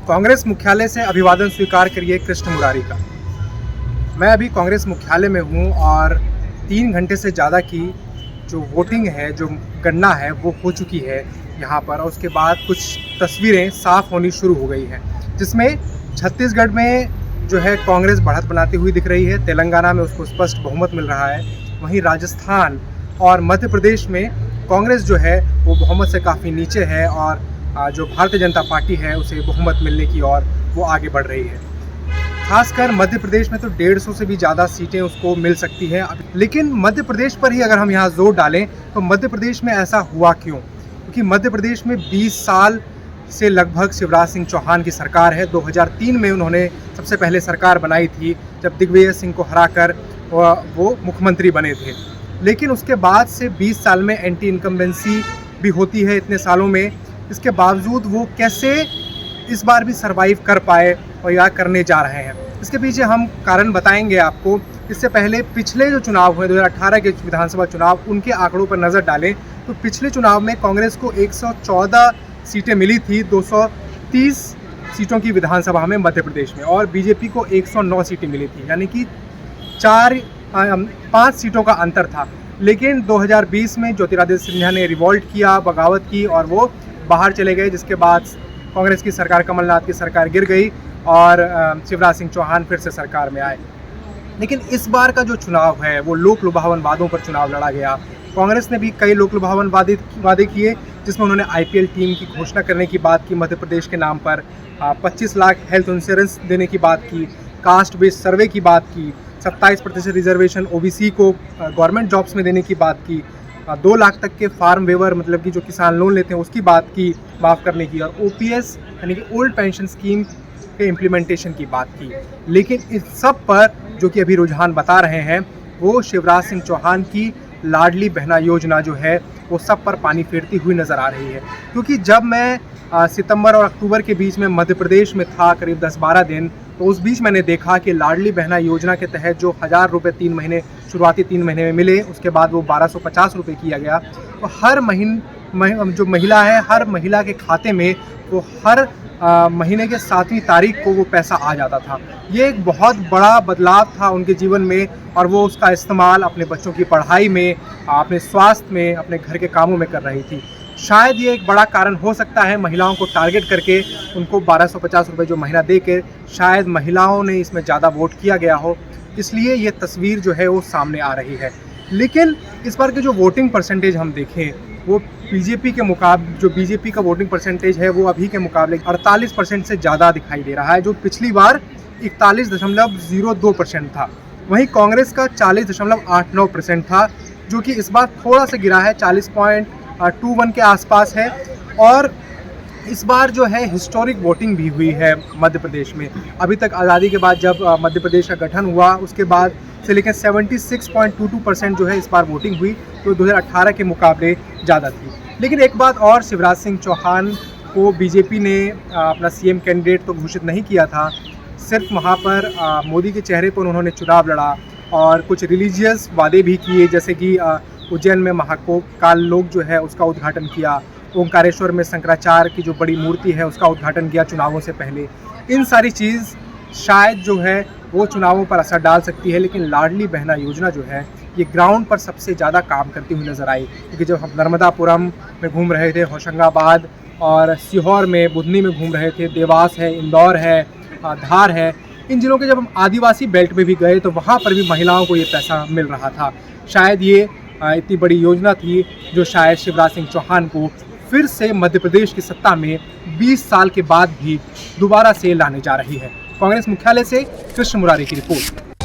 कांग्रेस मुख्यालय से अभिवादन स्वीकार करिए कृष्ण मुरारी का। मैं अभी कांग्रेस मुख्यालय में हूँ और 3 घंटे से ज़्यादा की जो वोटिंग है, जो गणना है, वो हो चुकी है यहाँ पर। और उसके बाद कुछ तस्वीरें साफ होनी शुरू हो गई हैं, जिसमें छत्तीसगढ़ में जो है कांग्रेस बढ़त बनाती हुई दिख रही है, तेलंगाना में उसको स्पष्ट बहुमत मिल रहा है। वहीं राजस्थान और मध्य प्रदेश में कांग्रेस जो है वो बहुमत से काफ़ी नीचे है और जो भारतीय जनता पार्टी है उसे बहुमत मिलने की ओर वो आगे बढ़ रही है। खासकर मध्य प्रदेश में तो 150 से भी ज़्यादा सीटें उसको मिल सकती हैं। लेकिन मध्य प्रदेश पर ही अगर हम यहाँ जोर डालें तो मध्य प्रदेश में ऐसा हुआ क्यों? क्योंकि मध्य प्रदेश में 20 साल से लगभग शिवराज सिंह चौहान की सरकार है। 2003 में उन्होंने सबसे पहले सरकार बनाई थी, जब दिग्विजय सिंह को हराकर वो मुख्यमंत्री बने थे। लेकिन उसके बाद से 20 साल में एंटी इनकम्बेंसी भी होती है इतने सालों में। इसके बावजूद वो कैसे इस बार भी सरवाइव कर पाए और या करने जा रहे हैं, इसके पीछे हम कारण बताएंगे आपको। इससे पहले पिछले जो चुनाव हुए 2018 के विधानसभा चुनाव, उनके आंकड़ों पर नज़र डालें तो पिछले चुनाव में कांग्रेस को 114 सीटें मिली थी 230 सीटों की विधानसभा में मध्य प्रदेश में, और बीजेपी को 109 सीटें मिली थी, यानी कि 5 सीटों का अंतर था। लेकिन 2020 में ज्योतिरादित्य सिंधिया ने रिवॉल्ट किया, बगावत की और वो बाहर चले गए, जिसके बाद कांग्रेस की सरकार, कमलनाथ की सरकार गिर गई और शिवराज सिंह चौहान फिर से सरकार में आए। लेकिन इस बार का जो चुनाव है वो लोक लुभावन वादों पर चुनाव लड़ा गया। कांग्रेस ने भी कई लोक लुभावन वादे किए, जिसमें उन्होंने IPL टीम की घोषणा करने की बात की मध्य प्रदेश के नाम पर, 25 लाख हेल्थ इंश्योरेंस देने की बात की, कास्ट बेस्ड सर्वे की बात की, 27% रिजर्वेशन OBC को गवर्नमेंट जॉब्स में देने की बात की, 2 लाख तक के फार्म वेवर, मतलब कि जो किसान लोन लेते हैं उसकी बात की, माफ़ करने की, और OPS यानी कि ओल्ड पेंशन स्कीम के इम्प्लीमेंटेशन की बात की। लेकिन इस सब पर जो कि अभी रुझान बता रहे हैं वो शिवराज सिंह चौहान की लाडली बहना योजना जो है वो सब पर पानी फेरती हुई नज़र आ रही है। क्योंकि जब मैं सितंबर और अक्टूबर के बीच में मध्य प्रदेश में था करीब 10-12 दिन, तो उस बीच मैंने देखा कि लाडली बहना योजना के तहत जो 1000 रुपये 3 महीने शुरुआती 3 महीने में मिले, उसके बाद वो 1250 रुपये किया गया। तो हर जो महिला है, हर महिला के खाते में वो हर महीने के 7वीं तारीख को वो पैसा आ जाता था। ये एक बहुत बड़ा बदलाव था उनके जीवन में, और वो उसका इस्तेमाल अपने बच्चों की पढ़ाई में, अपने स्वास्थ्य में, अपने घर के कामों में कर रही थी। शायद ये एक बड़ा कारण हो सकता है, महिलाओं को टारगेट करके उनको 1250 रुपये जो महीना दे के शायद महिलाओं ने इसमें ज़्यादा वोट किया गया हो, इसलिए ये तस्वीर जो है वो सामने आ रही है। लेकिन इस बार के जो वोटिंग परसेंटेज हम देखें, वो बीजेपी के मुकाबले, जो बीजेपी का वोटिंग परसेंटेज है वो अभी के मुकाबले 48% से ज़्यादा दिखाई दे रहा है, जो पिछली बार 41.02% था। वहीं कांग्रेस का 40.89% था, जो कि इस बार थोड़ा सा गिरा है, 40.21 के आसपास है। और इस बार जो है हिस्टोरिक वोटिंग भी हुई है मध्य प्रदेश में। अभी तक आज़ादी के बाद जब मध्य प्रदेश का गठन हुआ उसके बाद से लेकर 76.22% जो है इस बार वोटिंग हुई, तो 2018 के मुकाबले ज़्यादा थी। लेकिन एक बात और, शिवराज सिंह चौहान को बीजेपी ने अपना CM कैंडिडेट तो घोषित नहीं किया था, सिर्फ वहाँ पर मोदी के चेहरे पर उन्होंने चुनाव लड़ा और कुछ रिलीजियस वादे भी किए, जैसे कि उज्जैन में महाकाल लोक जो है उसका उद्घाटन किया, ओंकारेश्वर में शंकराचार्य की जो बड़ी मूर्ति है उसका उद्घाटन किया चुनावों से पहले। इन सारी चीज़ शायद जो है वो चुनावों पर असर डाल सकती है, लेकिन लाडली बहना योजना जो है ये ग्राउंड पर सबसे ज़्यादा काम करती हुई नज़र आई। क्योंकि जब हम नर्मदापुरम में घूम रहे थे, होशंगाबाद और सीहोर में, बुधनी में घूम रहे थे, देवास है, इंदौर है, धार है, इन जिलों के जब हम आदिवासी बेल्ट में भी गए तो वहाँ पर भी महिलाओं को ये पैसा मिल रहा था। शायद ये इतनी बड़ी योजना थी जो शायद शिवराज सिंह चौहान को फिर से मध्य प्रदेश की सत्ता में 20 साल के बाद भी दोबारा से लाने जा रही है। कांग्रेस मुख्यालय से कृष्ण मुरारी की रिपोर्ट।